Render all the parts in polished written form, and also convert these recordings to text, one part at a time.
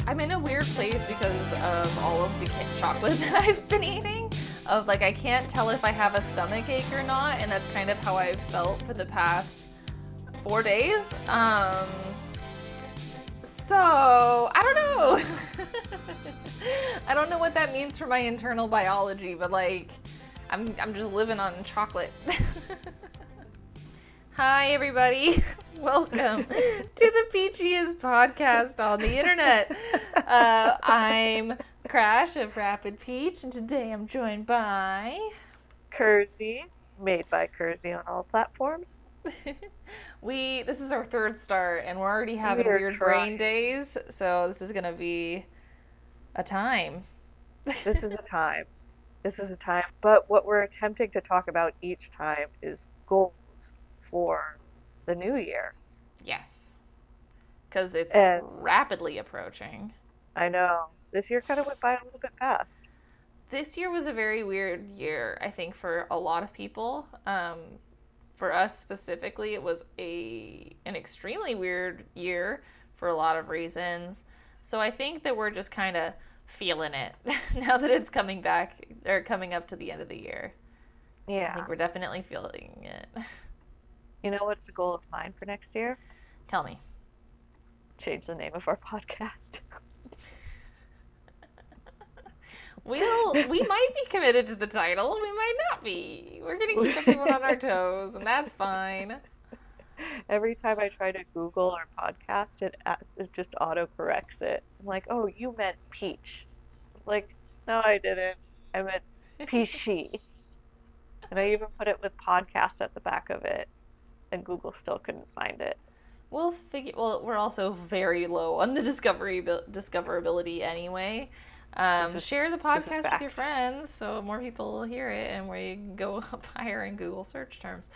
I'm in a weird place because of all of the chocolate that I've been eating. Of like, I can't tell if I have a stomach ache or not, and that's kind of how I've felt for the past 4 days. So I don't know. I don't know what that means for my internal biology, but like, I'm just living on chocolate. Hi, everybody. Welcome to the Peachiest podcast on the internet. I'm Crash of Rapid Peach, and today I'm joined by Kersey, made by Kersey on all platforms. This is our third start, and we're already having We're weird brain trying. days, so this is gonna be a time. This is a time. This is a time. But what we're attempting to talk about each time is goals for the new year. Yes, because it's And rapidly approaching. I know this year kind of went by a little bit fast. This year was a very weird year, I think, for a lot of people. For us specifically, it was an extremely weird year for a lot of reasons. So I think that we're just kind of feeling it now that it's coming back or coming up to the end of the year. I Yeah. think we're definitely feeling it. You know what's the goal of mine for next year? Tell me. Change the name of our podcast. We might be committed to the title. We might not be. We're going to keep everyone on our toes, and that's fine. Every time I try to Google our podcast, it just autocorrects it. I'm like, oh, you meant peach. It's like, no, I didn't. I meant PEACCHY. And I even put it with podcast at the back of it, and Google still couldn't find it. Well, we're also very low on the discoverability anyway. Share the podcast with your friends so more people will hear it, and we go up higher in Google search terms.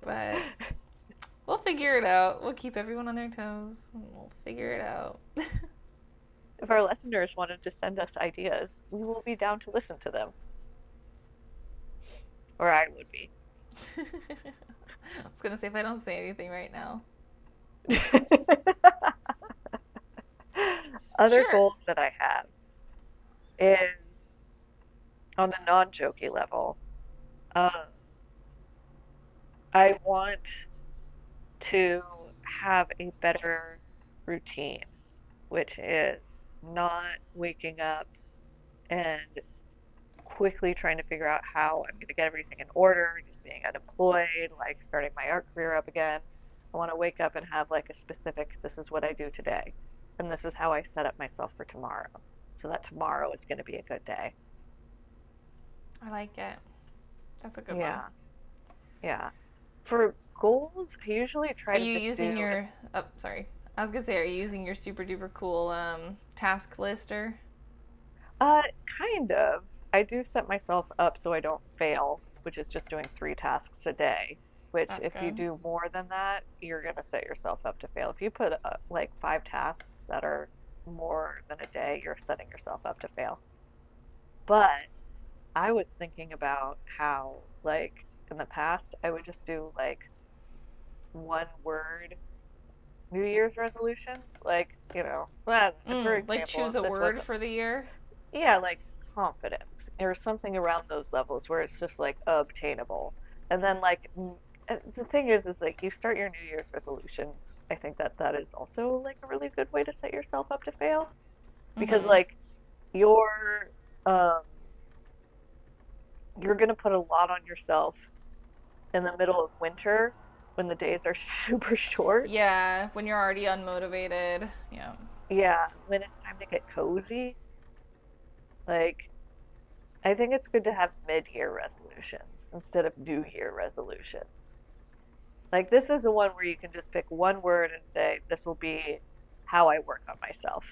But we'll figure it out. We'll keep everyone on their toes, and we'll figure it out. If our listeners wanted to send us ideas, we will be down to listen to them. Or I would be. I was going to say, if I don't say anything right now. Other Sure. goals that I have is on the non-jokey level. I want to have a better routine, which is not waking up and quickly trying to figure out how I'm going to get everything in order, just being unemployed, like starting my art career up again. I want to wake up and have like a specific, this is what I do today, and this is how I set up myself for tomorrow, so that tomorrow is going to be a good day. I like it. That's a good one. Yeah, yeah. For goals, I usually try Are to you just using do, your... Oh, sorry. I was going to say, are you using your super duper cool task lister? kind of. I do set myself up so I don't fail, which is just doing 3 tasks a day. Which, That's if you good. do more than that, you're gonna set yourself up to fail. If you put like 5 tasks that are more than a day, you're setting yourself up to fail. But I was thinking about how, like, in the past, I would just do like one word New Year's resolutions. Like, well, for Like example, choose if a this word wasn't, for the year? yeah, like confidence or something around those levels where it's just like obtainable. And then like the thing is like you start your New Year's resolutions. I think that that is also like a really good way to set yourself up to fail because Mm-hmm. like you're um you're gonna put a lot on yourself in the middle of winter when the days are super short. Yeah, when you're already unmotivated. Yeah. Yeah, when it's time to get cozy, like I think it's good to have mid-year resolutions instead of New Year resolutions. Like this is the one where you can just pick one word and say, this will be how I work on myself.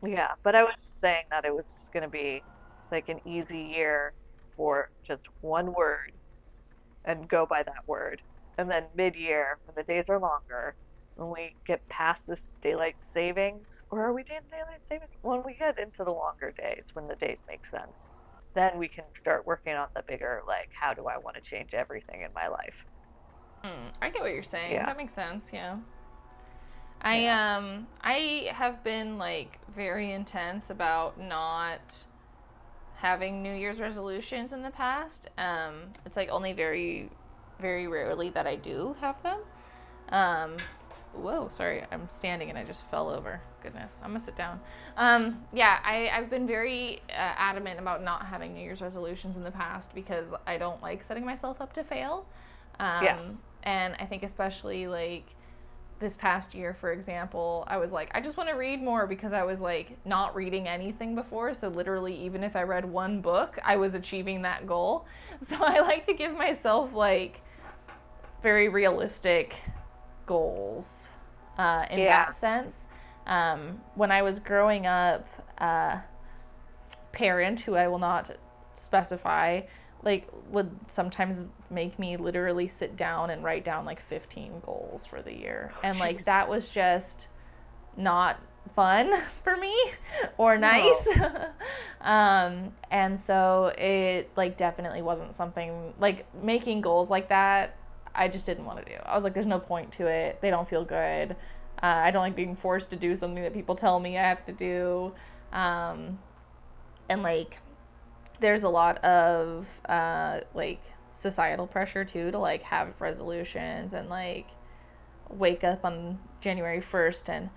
Yeah, but I was just saying that it was just going to be like an easy year for just one word and go by that word. And then mid-year, when the days are longer, when we get past this daylight savings, or are we doing daylight savings? When we get into the longer days, when the days make sense, then we can start working on the bigger, like, how do I want to change everything in my life? I get what you're saying. Yeah. That makes sense. Yeah. Yeah. I have been like very intense about not having New Year's resolutions in the past. It's like only very rarely that I do have them. Um, whoa, sorry, I'm standing and I just fell over. Goodness, I'm gonna sit down. Yeah, I've been very adamant about not having New Year's resolutions in the past because I don't like setting myself up to fail. Yeah. And I think especially like this past year, for example, I was like, I just want to read more because I was like not reading anything before. So, literally, even if I read one book, I was achieving that goal. So, I like to give myself like very realistic goals in Yeah. that sense. When I was growing up, parent who I will not specify like would sometimes make me literally sit down and write down like 15 goals for the year. Oh, And jeez. like that was just not fun for me or nice. No. And so it like definitely wasn't something like making goals like that. I just didn't want to do. I was like, there's no point to it. They don't feel good. I don't like being forced to do something that people tell me I have to do. Um, and like there's a lot of like societal pressure too to like have resolutions and like wake up on January 1st and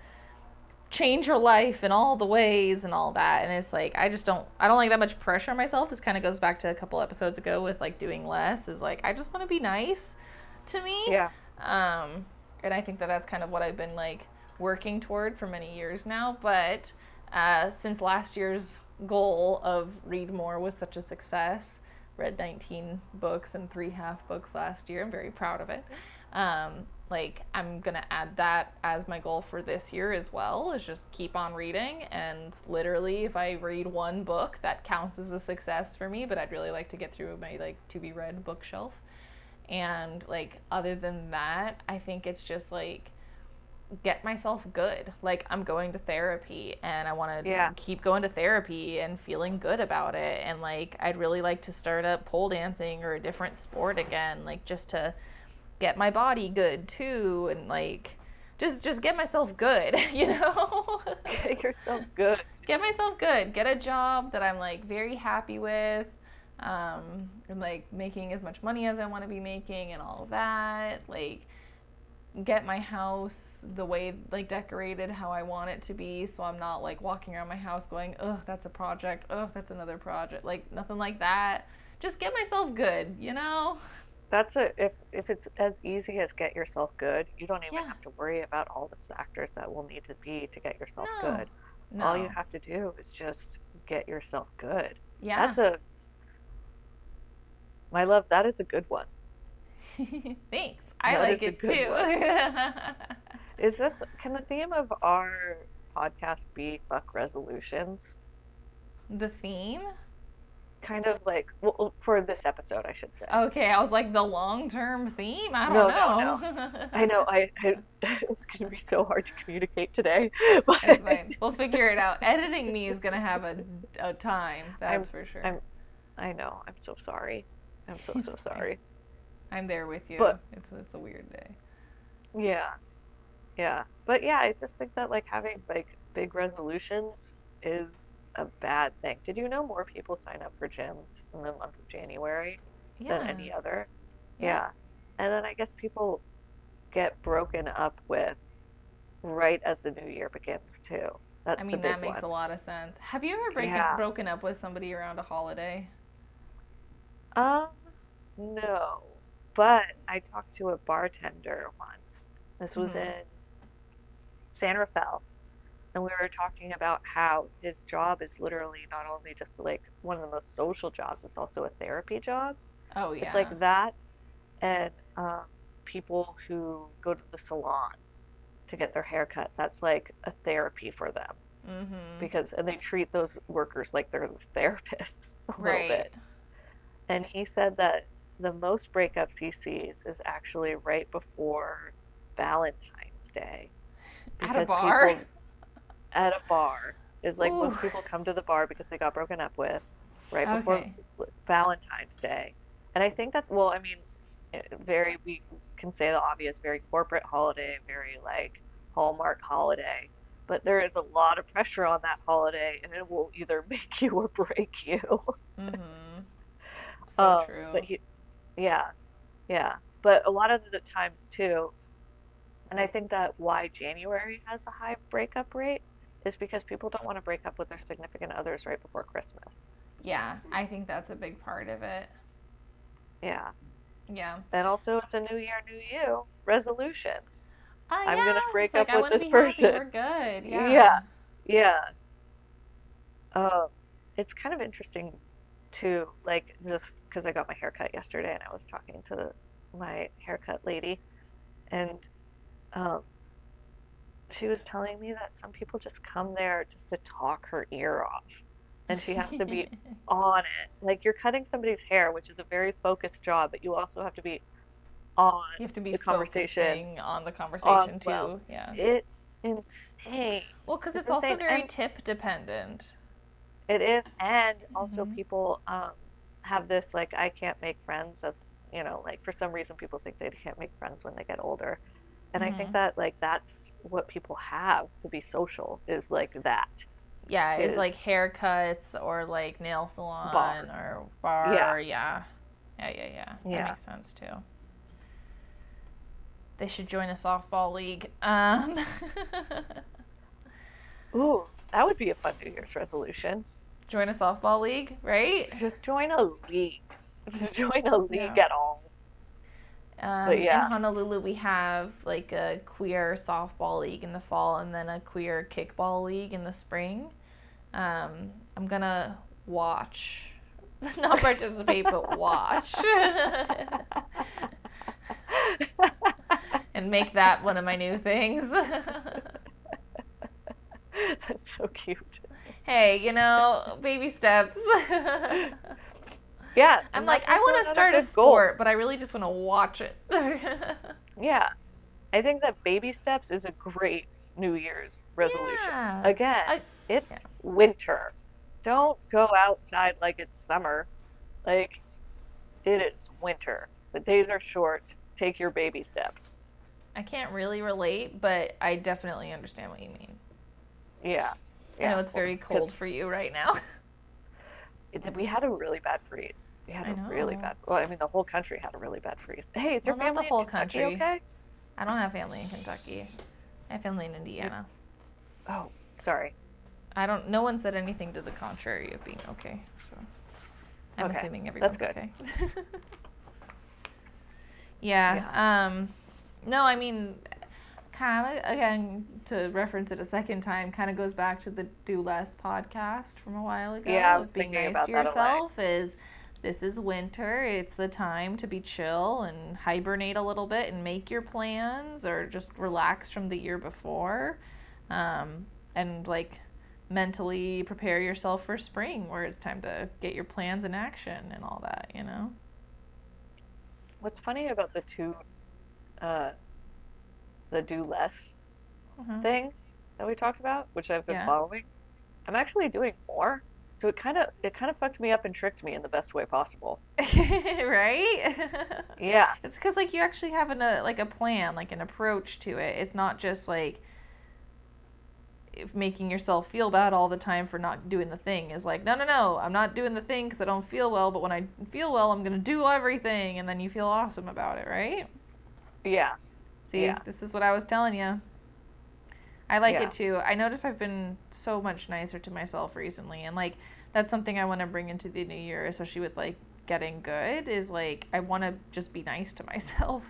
change your life in all the ways and all that. And it's like I don't like that much pressure on myself. This kind of goes back to a couple episodes ago with like doing less, is like I just want to be nice to me. Yeah. And I think that that's kind of what I've been like working toward for many years now. But since last year's goal of read more was such a success, read 19 books and 3 half books last year. I'm very proud of it. Like I'm gonna add that as my goal for this year as well, is just keep on reading. And literally if I read one book, that counts as a success for me. But I'd really like to get through my like to be read bookshelf. And like other than that, I think it's just like get myself good. Like I'm going to therapy and I want to Yeah. keep going to therapy and feeling good about it. And like I'd really like to start up pole dancing or a different sport again, like just to get my body good too. And like just get myself good, you know. Get yourself good. Get myself good, get a job that I'm like very happy with, and like making as much money as I want to be making and all of that, like get my house the way like decorated how I want it to be, so I'm not like walking around my house going, ugh, that's a project, ugh, that's another project, like nothing like that. Just get myself good, you know. That's a if it's as easy as get yourself good, you don't even Yeah. have to worry about all the factors that will need to be to get yourself No. good. All you No. have to do is just get yourself good. Yeah. That's a my love, that is a good one. Thanks, I That like is a it good too. one. Is this can the theme of our podcast be fuck resolutions? The theme. Kind of like, well, for this episode, I should say. Okay, I was like the long-term theme. I don't No, no, no. I know. know I it's going to be so hard to communicate today, but It's fine. We'll figure it out. Editing me is gonna have a time. I'm That's for sure. I'm I know. I'm so sorry. I'm so It's so fine. sorry. I'm there with you. But It's a weird day. yeah, yeah. But yeah, I just think that like having like big resolutions is a bad thing. Did you know more people sign up for gyms in the month of January than Yeah. any other? Yeah. Yeah. And then I guess people get broken up with right as the new year begins too. I That's the mean big that makes one. a lot of sense. Have you ever Yeah. broken up with somebody around a holiday? Um, no. But I talked to a bartender once. This was Mm-hmm. in San Rafael, and we were talking about how his job is literally not only just like one of the most social jobs, it's also a therapy job. Oh It's yeah. like that and people who go to the salon to get their hair cut, that's like a therapy for them Mm-hmm. because and they treat those workers like they're therapists a little Right. bit. And he said that the most breakups he sees is actually right before Valentine's Day At a because bar. people at a bar is like Ooh. most people come to the bar because they got broken up with right before Okay. Valentine's Day. And I think that's, well, I mean, very, we can say the obvious, very corporate holiday, very like Hallmark holiday, but there is a lot of pressure on that holiday, and it will either make you or break you. Mm-hmm. So But true. yeah, yeah. But a lot of the times too, and I think that why January has a high breakup rate is because people don't want to break up with their significant others right before Christmas. Yeah, I think that's a big part of it. Yeah. Yeah. And also, it's a new year, new you resolution. I'm gonna Yeah. It's break like up I with want to this be happy. person. We're good. Yeah, Yeah. yeah. Um, it's kind of interesting too, like just because I got my hair cut yesterday and I was talking to my haircut lady, and um, she was telling me that some people just come there just to talk her ear off, and she has to be on it. Like you're cutting somebody's hair, which is a very focused job, but you also have to be on You have to be the conversation focusing on the on conversation well. too. Yeah. It's insane. Well, because It's it's also insane. very And tip dependent. it is, and also Hmm. people have this like I can't make friends. That's like for some reason people think they can't make friends when they get older, and I think Hmm. that like that's what people have to be social is like that Yeah, it's is like haircuts or like nail salon bar. or Yeah, bar. Yeah. Yeah, yeah, yeah. That yeah. makes sense too. They should join a softball league. Ooh, that would be a fun New Year's resolution. Join a softball league, right? Just join a league. Just join a league Yeah. at all. But In yeah, Honolulu, we have like a queer softball league in the fall and then a queer kickball league in the spring. I'm gonna watch, not participate, but watch, and make that one of my new things. that's so cute. Hey, baby steps. Yeah, I'm and like, that's I also want to another start a good goal. sport, but I really just want to watch it. Yeah, I think that baby steps is a great New Year's resolution. Yeah. Again, I, it's yeah. winter. Don't go outside like it's summer. Like it is winter. The days are short. Take your baby steps. I can't really relate, but I definitely understand what you mean. Yeah, I yeah. know it's Well, very because cold for you right now. we had a really bad freeze. We had I a really know. bad. Well, I mean, the whole country had a really bad freeze. Hey, is your Well, not the family in whole Kentucky country. okay? I don't have family in Kentucky. I have family in You, Indiana. oh, sorry. I don't. No one said anything to the contrary of being okay. So I'm Okay, assuming that's everyone's good. okay. Yeah. Yeah, No, I mean, kind of again to reference it a second time. Kind of goes back to the Do Less podcast from a while yeah. I ago was of being thinking nice to about that a lot. yourself. Is this is winter? It's the time to be chill and hibernate a little bit and make your plans, or just relax from the year before, and like mentally prepare yourself for spring, where it's time to get your plans in action and all that. What's funny about uh, the do less Uh-huh. thing that we talked about, which I've been Yeah. following, I'm actually doing more. So it kind of fucked me up and tricked me in the best way possible. Right? Yeah, It's because like you actually have like a plan, like an approach to it. It's not just like if making yourself feel bad all the time for not doing the thing. Is like, no, no, no, I'm not doing the thing because I don't feel well. But when I feel well, I'm gonna do everything, and then you feel awesome about it, right? yeah, See, yeah, this is what I was telling you. I like it yeah. too. I notice I've been so much nicer to myself recently, and like that's something I want to bring into the new year, especially with like getting good. Is like I want to just be nice to myself.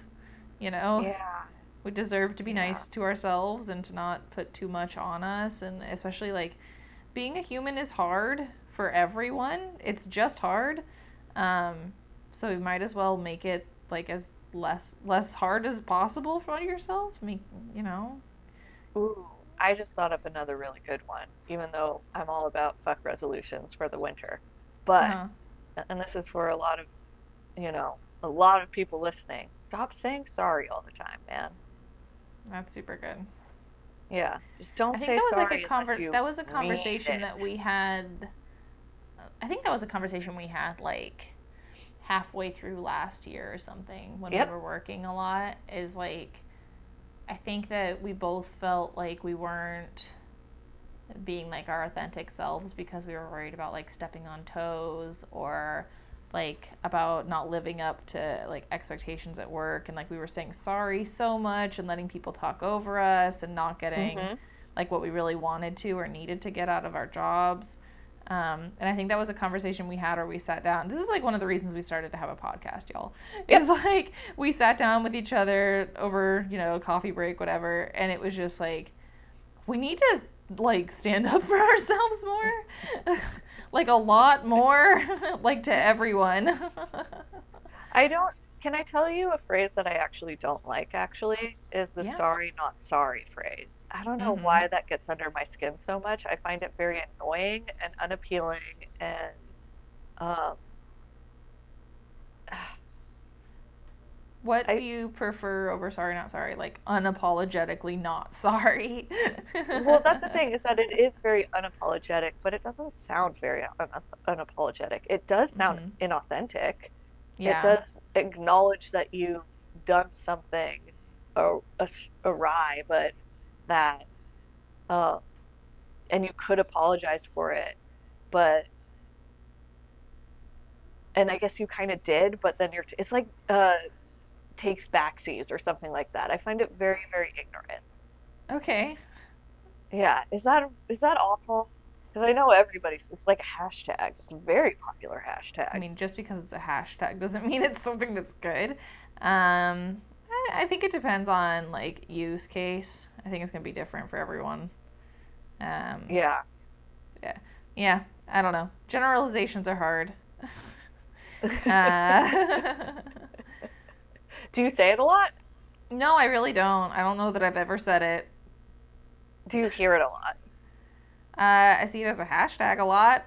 You know, Yeah, we deserve to be yeah. nice to ourselves and to not put too much on us, and especially like being a human is hard for everyone. It's just hard. Um, so we might as well make it like as less hard as possible for yourself. Make you know. Ooh, I just thought up another really good one, even though I'm all about fuck resolutions for the winter. Uh But, huh. and this is for a lot of people listening, stop saying sorry all the time, man. That's super good. Yeah, just I don't think say that was like sorry unless you that was a mean conversation it. that we had. I think that was a conversation we had like halfway through last year or something when we Yep, were working a lot. Is like I think that we both felt like we weren't being like our authentic selves because we were worried about like stepping on toes or like about not living up to like expectations at work, and like we were saying sorry so much and letting people talk over us and not getting Mhm. like what we really wanted to or needed to get out of our jobs. And I think that was a conversation we had where we sat down. This is like one of the reasons we started to have a podcast, y'all. It's Yep. like we sat down with each other over, coffee break, whatever, and it was just like, we need to like stand up for ourselves more. Like a lot more, like to everyone. I don't. Can I tell you a phrase that I actually don't like? Actually, is the Yeah. sorry not sorry phrase. I don't know Mm-hmm. why that gets under my skin so much. I find it very annoying and unappealing, and um, What do I you prefer over sorry not sorry? Like unapologetically not sorry. well, that's the thing is that it is very unapologetic, but it doesn't sound very unapologetic. It does sound Mm-hmm. inauthentic. It Yeah. does acknowledge that you've done something awry, but that um, and you could apologize for it, but and I guess you kind of did, but then it's like takes backsies or something like that. I find it very, very ignorant. Okay. Yeah, is that awful? Because I know everybody's it's like a hashtag. It's a very popular I hashtag. mean, just because it's a hashtag doesn't mean it's something that's good. I think it depends on like use case. I think it's gonna be different for everyone. Um, Yeah. yeah, yeah. I don't know. Generalizations are hard. uh, Do you say it a lot? no, I really don't. I don't know that I've ever said it. Do you hear it a lot? I see it as a hashtag a lot.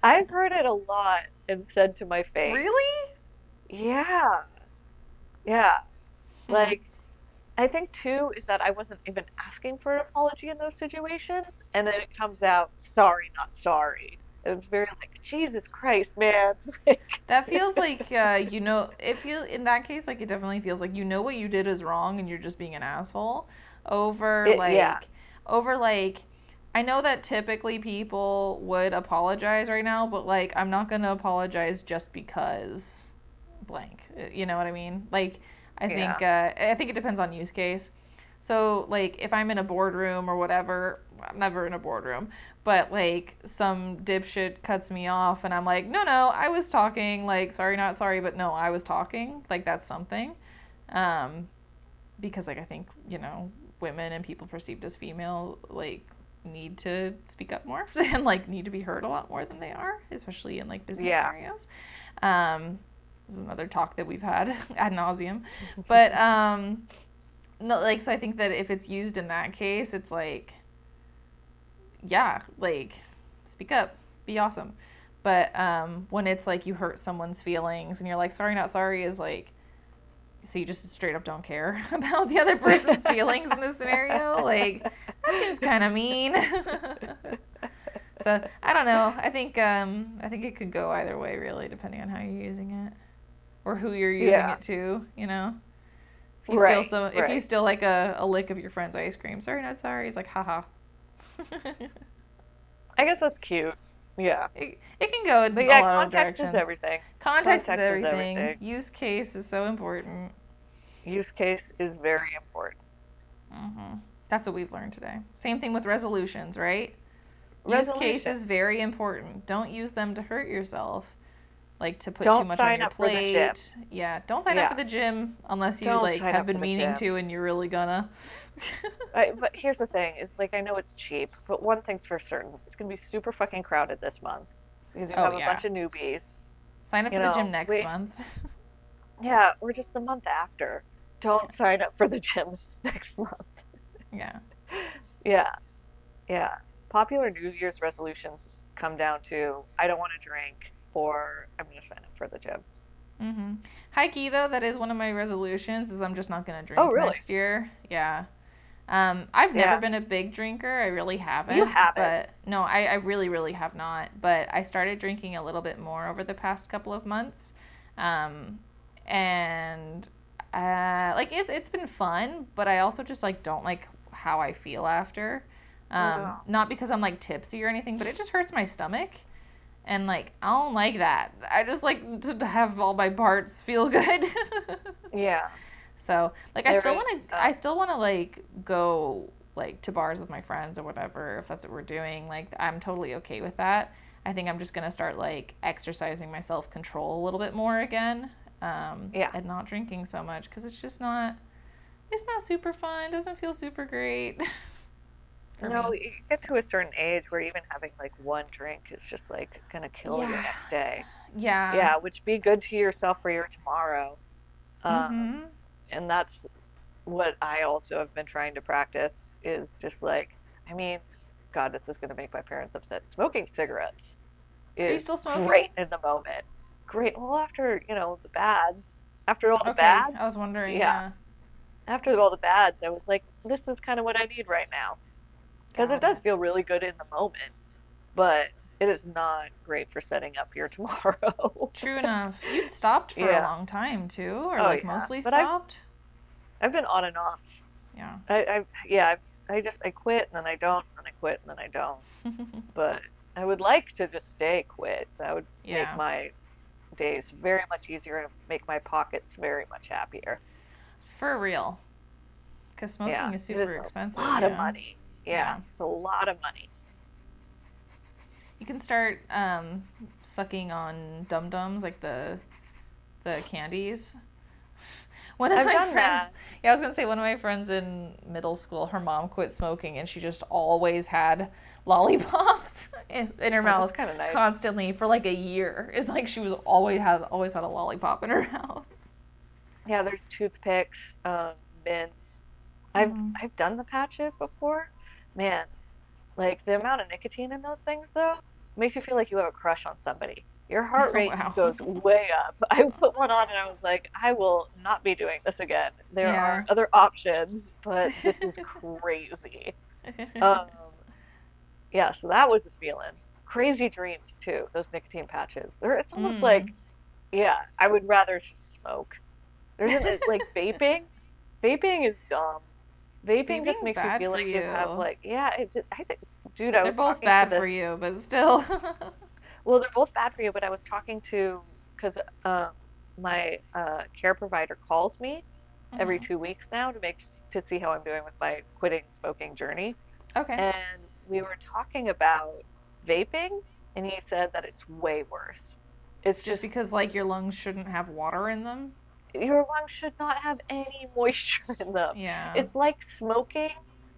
I've heard it a lot and said to my face, Really? yeah, yeah. Hmm. Like, I think too is that I wasn't even asking for an apology in those situations, and then it comes out, sorry, not sorry. And it's very like, Jesus Christ, man. Like, That feels like it feel in that case like it definitely feels like what you did is wrong and you're just being an asshole over yeah, like I know that typically people would apologize right now, but like I'm not going to apologize just because blank. You know what I mean? Like yeah, I think it depends on use case. So like if I'm in a boardroom or whatever, I'm never in a boardroom, but like some dipshit cuts me off and I'm like, "No, no, I was talking, like sorry not sorry, but no, I was talking." Like that's something. Um because like I think, women and people perceived as female like need to speak up more and like need to be heard a lot more than they are, especially in like business yeah. scenarios. Um this is another talk that we've had ad nauseum. But no, like so I think that if it's used in that case, it's like, yeah, like speak up, be awesome. But when it's like you hurt someone's feelings and you're like sorry not sorry is like, so you just straight up don't care about the other person's feelings in this scenario, like that seems kind of mean. So I don't know. I think it could go either way really, depending on how you're using it or who you're using Yeah, it to. right, If you right. still like a lick of your friend's ice cream, sorry not sorry, it's like haha. I guess that's cute. Yeah. It can go But in a yeah, lot of context is directions. everything. Context is Context is everything. everything. Use case is so important. Use case is very important. That's what we've learned today. Same thing with resolutions, right? Use case Resolution. is very important. Don't use them to hurt yourself, like to put too Don't much on sign your up for the gym. plate. Yeah, don't sign up for Yeah. the gym unless you Don't like sign have up for been the meaning gym. to and you're really gonna. But here's the thing: is like I know it's cheap, but one thing's for certain: it's gonna be super fucking crowded this month because you Oh have a yeah. bunch of newbies. Sign up You for the gym know, next month. yeah, or just the month after. Don't sign up for the gym next month. Yeah. Yeah, yeah. Popular New Year's resolutions come down to I don't want to drink or I'm gonna sign up for the gym. Mm-hmm. High key though, that is one of my resolutions. Is I'm just not gonna Oh, drink really? next year. Yeah. I've never Yeah. been a big drinker. I really You haven't. haven't. But no, I really, really have not. But I started drinking a little bit more over the past couple of months. Um, And like it's been fun, but I also just like don't like how I feel after. No. Not because I'm like tipsy or anything, but it just hurts my stomach. And like I don't like that. I just like to have all my parts feel good. Yeah. So like There is, I still want to like go like to bars with my friends or whatever if that's what we're doing. Like I'm totally okay with that. I think I'm just gonna start like exercising my self control a little bit more again, yeah. and not drinking so much because it's not super fun. It doesn't feel super great for No, me. you get So to a certain age where even having like one drink is just like gonna kill your yeah, next day. yeah. Yeah, which be good to yourself for your tomorrow. Mhm. And that's what I also have been trying to practice is just like, I mean, God, this is gonna make my parents upset. Smoking cigarettes Are you is still smoking? great in the moment. Great. Well, after, the bads, after all the Okay, bads, I was wondering. yeah, Yeah, after all the bads, I was like, this is kind of what I need right now. Because it got does it. feel really good in the moment, but it is not great for setting up your tomorrow. True enough. You'd stopped for a Yeah. long time too, or Oh like yeah. mostly But I've stopped. I've been on and off. Yeah. Yeah, I quit and then I don't and then I quit and then I don't. But I would like to just stay quit. That would make Yeah. my days very much easier and make my pockets very much happier. For real. Because Yeah, smoking is it is super a expensive. lot of Yeah. money. Yeah, Yeah. it's a lot of money. You can start sucking on dum dums, like the candies. One of I've my done friends, that. yeah, I was gonna say one of my friends in middle school, her mom quit smoking and she just always had lollipops in her Oh, that's mouth kind of nice. constantly for like a year. It's like she was always had a lollipop in her mouth. Yeah, there's toothpicks, mints. I've Mm. I've done the patches before. Man, like the amount of nicotine in those things though makes you feel like you have a crush on somebody. Your heart Oh rate just wow. goes way up. I put one on and I was like, I will not be doing this again. There are Yeah. other options, but this is crazy. Um, yeah, so that was a feeling. Crazy dreams too, those nicotine patches. It's almost like, Mm. yeah, I would rather just smoke. There's an like vaping. Vaping is dumb. Vaping just Vaping's makes you bad feel for like you have you. like yeah, I think dude, I They're was both talking to bad for this. you, but still. Well, they're both bad for you, but I was talking to because my care provider calls me every Hmm. 2 weeks now to see how I'm doing with my quitting smoking journey, Okay. and we were talking about vaping, and he said that it's way worse. It's Just just because like your lungs shouldn't have water in them. your lungs should not have any moisture in them. Yeah. It's like smoking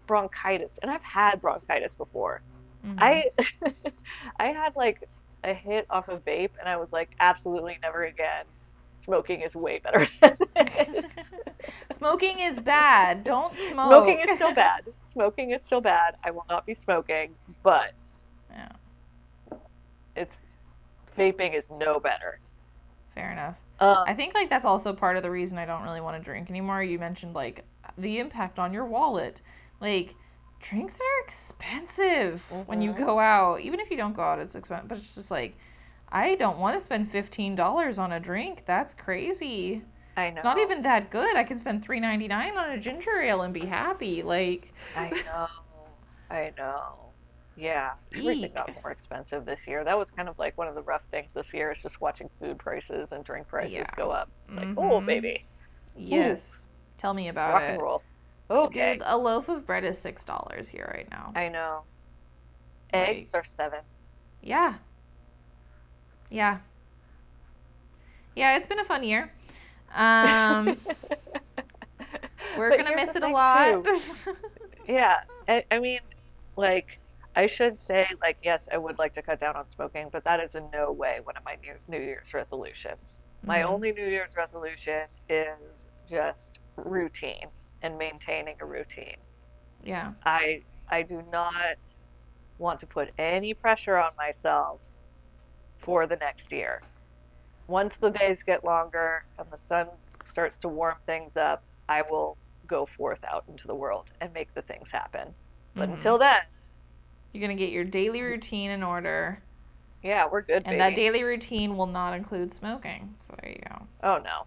bronchitis, and I've had bronchitis before. Hmm. I I had like a hit off of vape, and I was like, absolutely never again. Smoking is way better than this. Smoking is bad. Don't Smoking smoke. is still bad. Smoking is still bad. I will not be smoking, but Yeah, it's vaping is no better. fair enough. Um, I think like that's also part of the reason I don't really want to drink anymore. You mentioned like the impact on your wallet. Like drinks are expensive when you mhm, go out. Even if you don't go out, it's expensive. But it's just like I don't want to spend $15 on a drink. That's crazy. I It's not know. even that good. I can spend $3.99 on a ginger ale and be happy. Like, I know. I know. Yeah, everything eek. got more expensive this year. That was kind of like one of the rough things this year is just watching food prices and drink prices Yeah. go up. Like, oh, Mm-hmm. baby. Ooh, Yes. Tell me about rock and it. roll. Okay, Dude, a loaf of bread is $6 here right now. I know. Eggs Like, are 7. yeah. Yeah. Yeah, it's been a fun year. Um, we're But gonna here's miss the it a thing lot. too. Yeah, I mean, like, I should say, like, yes, I would like to cut down on smoking, but that is in no way one of my New Year's resolutions. My Hmm. only New Year's resolution is just routine and maintaining a routine. Yeah. I do not want to put any pressure on myself for the next year. Once the days get longer and the sun starts to warm things up, I will go forth out into the world and make the things happen. But Hmm. until then, You're gonna get your daily routine in order, yeah, we're good, and that baby. daily routine will not include smoking. So there you go. Oh no.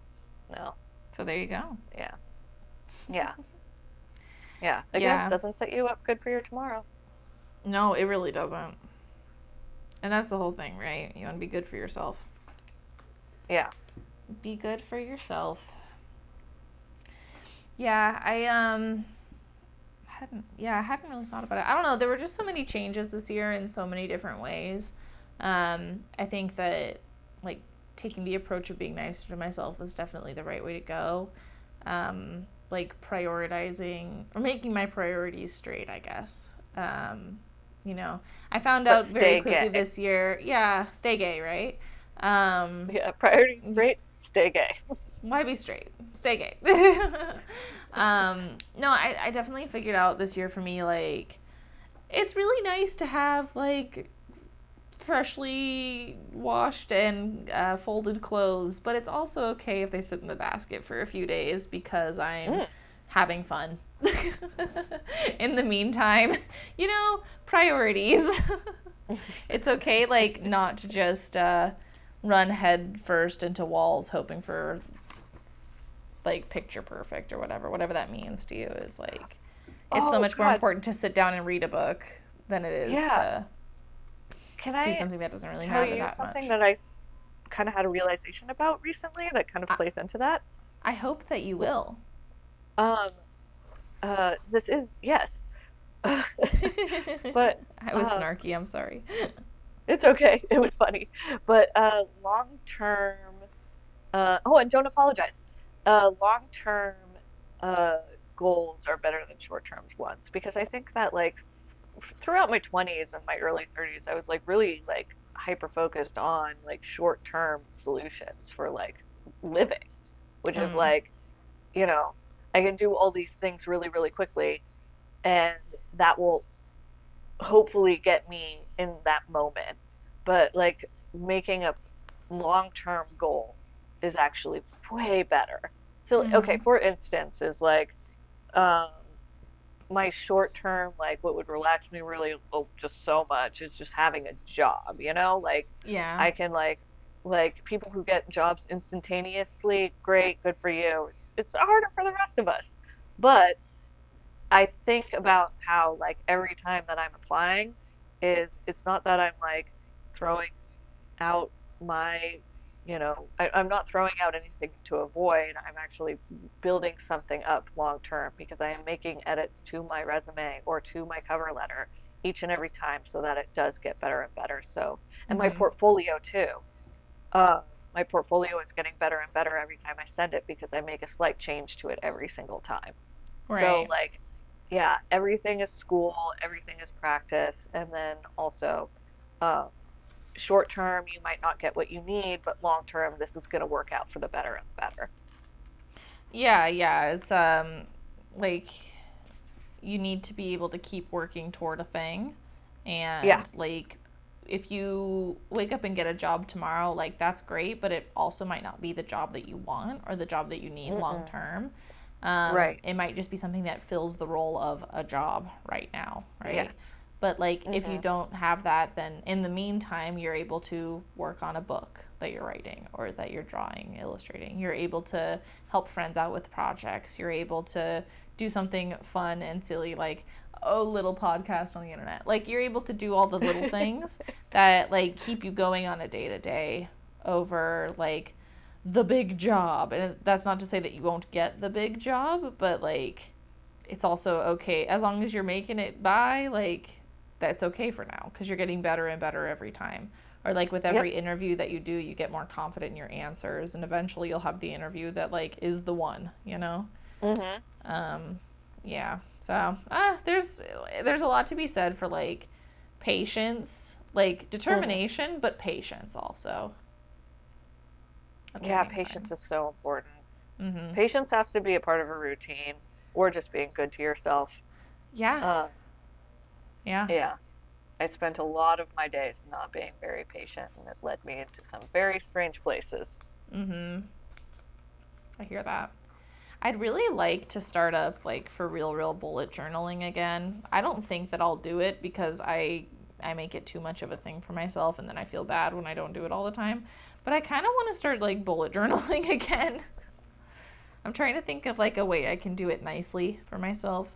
no. So there you go. Yeah. Yeah. Yeah. Again, Yeah. doesn't set you up good for your tomorrow. No, it really doesn't. And that's the whole thing, right? You want to be good for yourself. Yeah. Be good for yourself. Yeah, I hadn't really thought about it. I don't know, there were just so many changes this year in so many different ways. I think that like taking the approach of being nicer to myself was definitely the right way to go. Like prioritizing or making my priorities straight, I guess. You know, I found But out very stay quickly gay. this year, yeah, stay gay, right? Um, Yeah. Priority straight, stay gay. why be straight? Stay gay. No, I definitely figured out this year for me, like, it's really nice to have, like, freshly washed and folded clothes, but it's also okay if they sit in the basket for a few days because I'm Mm. having fun. In the meantime, priorities. It's okay, like, not to just run head first into walls hoping for like picture perfect or whatever that means to you is like it's so Oh much more God. important to sit down and read a book than it is Yeah. to Can do I something that doesn't really tell matter you that something much. that I kind of had a realization about recently that kind of I, plays into that? I hope that you will. Um, this is yes, but I was um, snarky, I'm sorry. it's okay. It was funny, but long term. Oh, and don't apologize. Long term uh goals are better than short term ones because I think that like throughout my 20s and my early 30s, I was like really like hyper focused on like short term solutions for like living, which is Mm, like, you know, I can do all these things really, really quickly, and that will hopefully get me in that moment. But like making a long term goal is actually way better. So, okay, mm-hmm. for instance, is like, um, my short term, like what would relax me really just so much is just having a job, like Yeah. I can like people who get jobs instantaneously, great, good for you. It's harder for the rest of us. But I think about how like every time that I'm applying is it's not that I'm like throwing out my, I'm not throwing out anything to avoid. I'm actually building something up long term because I am making edits to my resume or to my cover letter each and every time so that it does get better and better. So, and my Mm-hmm. portfolio too. Uh, my portfolio is getting better and better every time I send it because I make a slight change to it every single time. So, Right. like, yeah, everything is school, everything is practice, and then also, um, short term, you might not get what you need, but long term, this is going to work out for the better and the better. Yeah, it's like you need to be able to keep working toward a thing Yeah. and like if you wake up and get a job tomorrow like that's great but it also might not be the job that you want or the job that you need long Mm-mm. term. Right. It might just be something that fills the role of a job right now, right? Yes. But like if you Mm-hmm. don't have that, then in the meantime you're able to work on a book that you're writing or that you're drawing, illustrating. You're able to help friends out with projects. You're able to do something fun and silly like a little podcast on the internet. Like you're able to do all the little things that like keep you going on a day to day over like the big job. And that's not to say that you won't get the big job, but like it's also okay as long as you're making it by like that's okay for now because you're getting better and better every time. Or like with Yep. every interview that you do, you get more confident in your answers, and eventually you'll have the interview that like is the one. Mm-hmm. Um, yeah. So there's a lot to be said for like patience, like Mm-hmm. determination, but patience also at the Yeah, same patience time. is so important. Mm-hmm. Patience has to be a part of a routine or just being good to yourself. Yeah. Uh, Yeah. yeah. I spent a lot of my days not being very patient, and it led me into some very strange places. Mm-hmm. I hear that. I'd really like to start up like for real bullet journaling again. I don't think that I'll do it because I make it too much of a thing for myself and then I feel bad when I don't do it all the time. But I kind of want to start like bullet journaling again. I'm trying to think of like a way I can do it nicely for myself.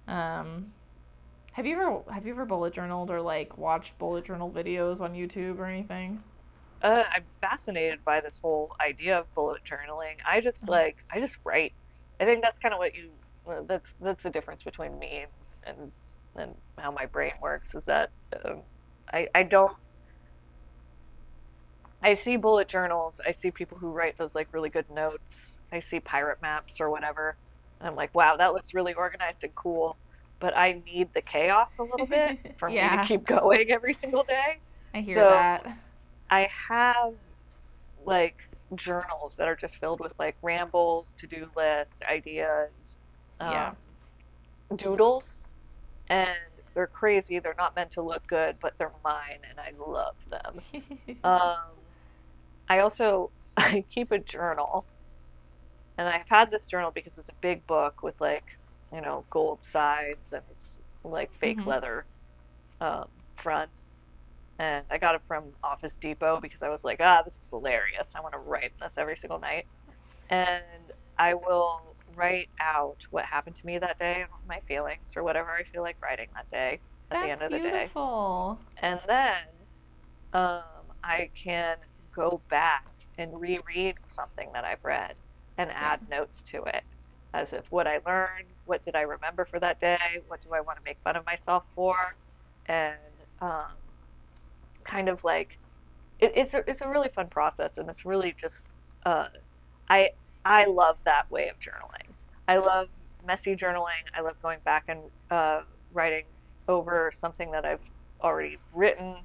Um, have you ever bullet journaled or like watched bullet journal videos on YouTube or anything? I'm fascinated by this whole idea of bullet journaling. Uh-huh. I just write. I think that's kind of what you that's the difference between me and and how my brain works is that I don't I see bullet journals, I see people who write those like really good notes. I see pirate maps or whatever. And I'm like, wow, that looks really organized and cool. But I need the chaos a little bit for me to Yeah, keep going every single day. I hear So that. I have like journals that are just filled with like rambles, to-do list, ideas, Yeah. um, doodles, and they're crazy. They're not meant to look good, but they're mine, and I love them. Um, I also I keep a journal, and I've had this journal because it's a big book with like gold sides and it's like fake Mhm. leather um, front. And I got it from Office Depot because I was like, ah, this is hilarious. I want to write this every single night. And I will write out what happened to me that day, my feelings, or whatever I feel like writing that day at the That's end of the day. beautiful. And then I can go back and reread something that I've read and Yeah. add notes to it as if what I learned, what did I remember for that day, what do I want to make fun of myself for, and um, kind of like it's a really fun process, and it's really just uh, I I love that way of journaling. I love messy journaling. I love going back and writing over something that I've already written.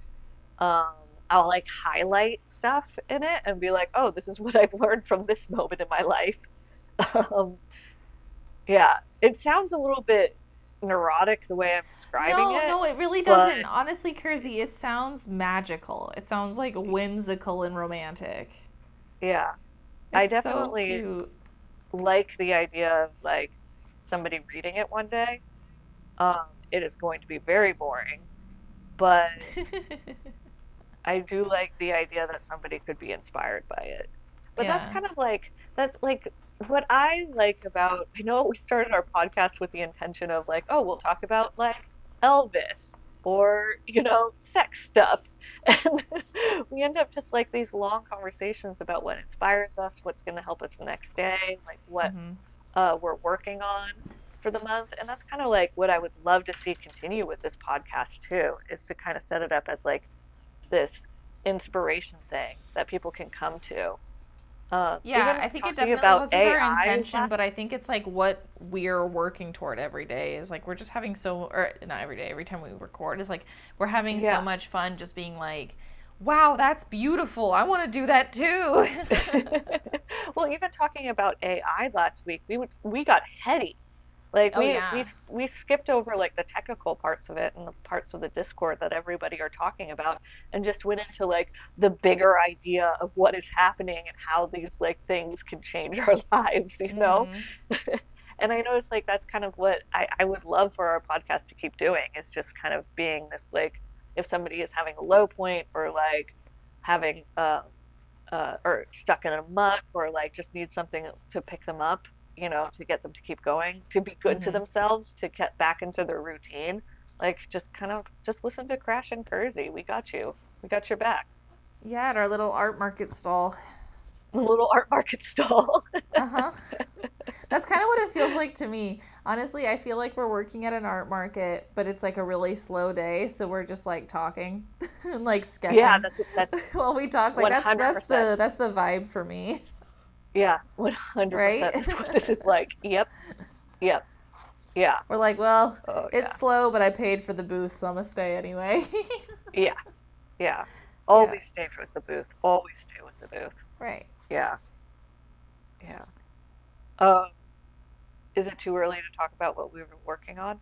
Um, I'll like highlight stuff in it and be like, oh, this is what I've learned from this moment in my life. Um, yeah, it sounds a little bit neurotic the way I'm describing No, it, no, it really but doesn't. Honestly, Kersey, it sounds magical. It sounds like whimsical and romantic. yeah, I It's so definitely cute. like the idea of like somebody reading it one day. It is going to be very boring, but I do like the idea that somebody could be inspired by it. But Yeah. that's like what I like about I know we started our podcast with the intention of like, oh, we'll talk about like Elvis or, sex stuff. And we end up just like these long conversations about what inspires us, what's going to help us the next day, like what Hmm. we're working on for the month. And that's kind of like what I would love to see continue with this podcast too, is to kind of set it up as like this inspiration thing that people can come to. Yeah, Even I think it talking definitely about wasn't our AI intention, last, but I think it's like what we're working toward every day is like we're just having so, or not every day, every time we record is like we're having so yeah. much fun just being like, wow, that's beautiful. I want to do that too. Well, even talking about AI last week, we got heady. Like Oh, yeah. we skipped over like the technical parts of it and the parts of the Discord that everybody are talking about and just went into like the bigger idea of what is happening and how these like things can change our lives, you know? Hmm. And I noticed like that's kind of what I would love for our podcast to keep doing is just kind of being this like if somebody is having a low point or like having or stuck in a muck or like just need something to pick them up, to get them to keep going, to be good to Hmm. themselves, to get back into their routine. Like just kind of just listen to Crash and Kersey. We got you. We got your back. Yeah, at our little art market stall. A little art market stall. Uh huh. That's kind of what it feels like to me. Honestly, I feel like we're working at an art market, but it's like a really slow day, so we're just like talking and like Yeah, sketching that's while we talk. Like that's that's 100%. the that's the vibe for me, Yeah, 100%. right? That's what this is like. Yep. Yep. Yeah. We're like, well, Oh it's yeah. slow, but I paid for the booth, so I'm gonna stay anyway. Yeah. Yeah. Yeah, Always stay with the booth. Always stay with the booth. right. Yeah. Yeah. Um, is it too early to talk about what we were working on?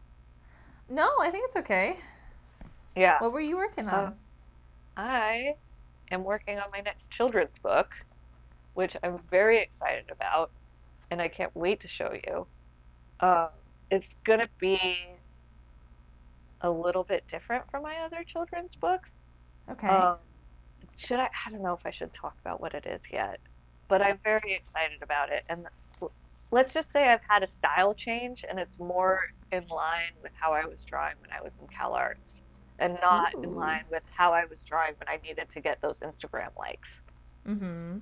No, I think it's okay. Yeah. What were you working Uh, on? I am working on my next children's book, which I'm very excited about, and I can't wait to show you. Um, it's gonna be a little bit different from my other children's books. Okay. Um, I don't know if I should talk about what it is yet, but I'm very excited about it. And let's just say I've had a style change and it's more in line with how I was drawing when I was in CalArts and not in Ooh. line with how I was drawing when I needed to get those Instagram likes. Mm-hmm.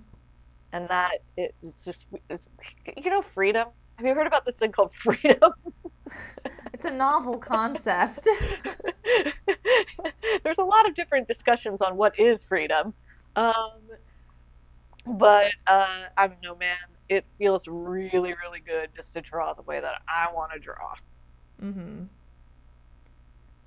And that it's just it's, freedom. Have you heard about this thing called freedom? It's a novel concept. There's a lot of different discussions on what is freedom. Um, but I don't know, man. It feels really, really good just to draw the way that I want to draw. Mm-hmm.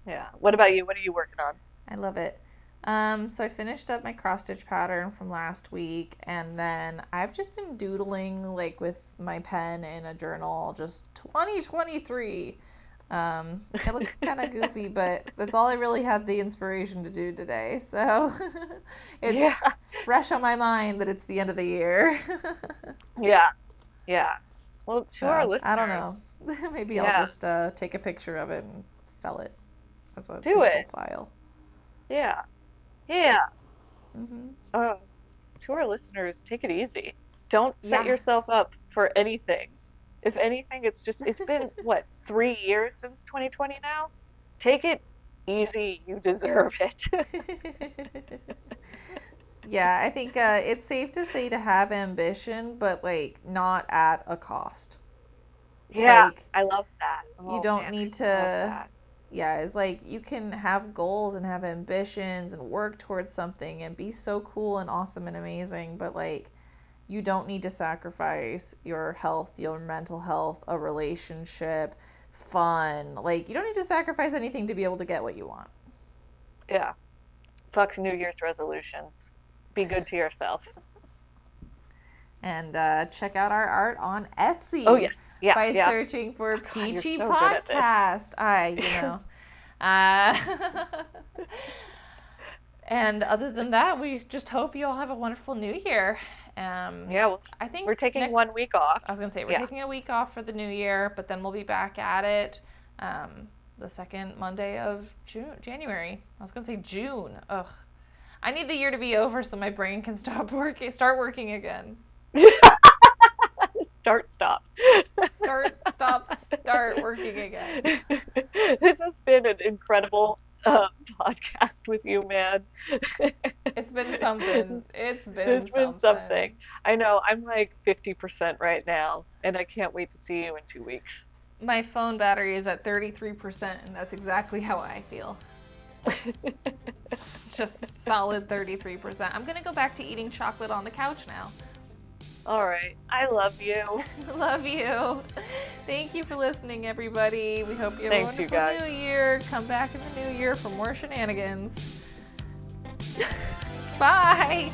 Yeah. What about you? What are you working on? I love it. So I finished up my cross stitch pattern from last week, and then I've just been doodling like with my pen in a journal, just 2023. It looks kind of goofy, but that's all I really had the inspiration to do today. So it's Yeah. fresh on my mind that it's the end of the year. Yeah. Yeah. Well, to our So I don't listeners, know. Maybe I'll yeah, just take a picture of it and sell it as a do digital it. file. Yeah. Yeah. Hmm. Oh, to our listeners, take it easy. Don't set Yeah. yourself up for anything. If anything, it's been what, 3 years since 2020 now? Take it easy. You deserve it. Yeah, I think it's safe to say to have ambition, but like not at a cost. Yeah, Like I love that. you Oh don't man, need I love to, that. yeah, it's like you can have goals and have ambitions and work towards something and be so cool and awesome and amazing, but like you don't need to sacrifice your health, your mental health, a relationship, fun. Like you don't need to sacrifice anything to be able to get what you want. Yeah. Fuck New Year's resolutions. Be good to yourself. And check out our art on Oh Etsy yes. Yeah, by yeah. searching for Oh, God, you're Peachy so good at this. Podcast. Uh, and other than that, we just hope you all have a wonderful new year. Yeah, well, I think we're taking next, 1 week off. I was going to say, we're Yeah. taking a week off for the new year, but then we'll be back at it the second Monday of January. I was going to say June. Ugh. I need the year to be over so my brain can start working again. Start, stop. Start working again. This has been an incredible podcast with you, man. It's been something. It's been It's been something. something. I know, I'm like 50% right now, and I can't wait to see you in 2 weeks. My phone battery is at 33%, and that's exactly how I feel. Just solid 33%. I'm going to go back to eating chocolate on the couch now. All right. I love you. Love you. Thank you for listening, everybody. We hope you have Thanks, a you wonderful guys. new year. Come back in the new year for more shenanigans. Bye.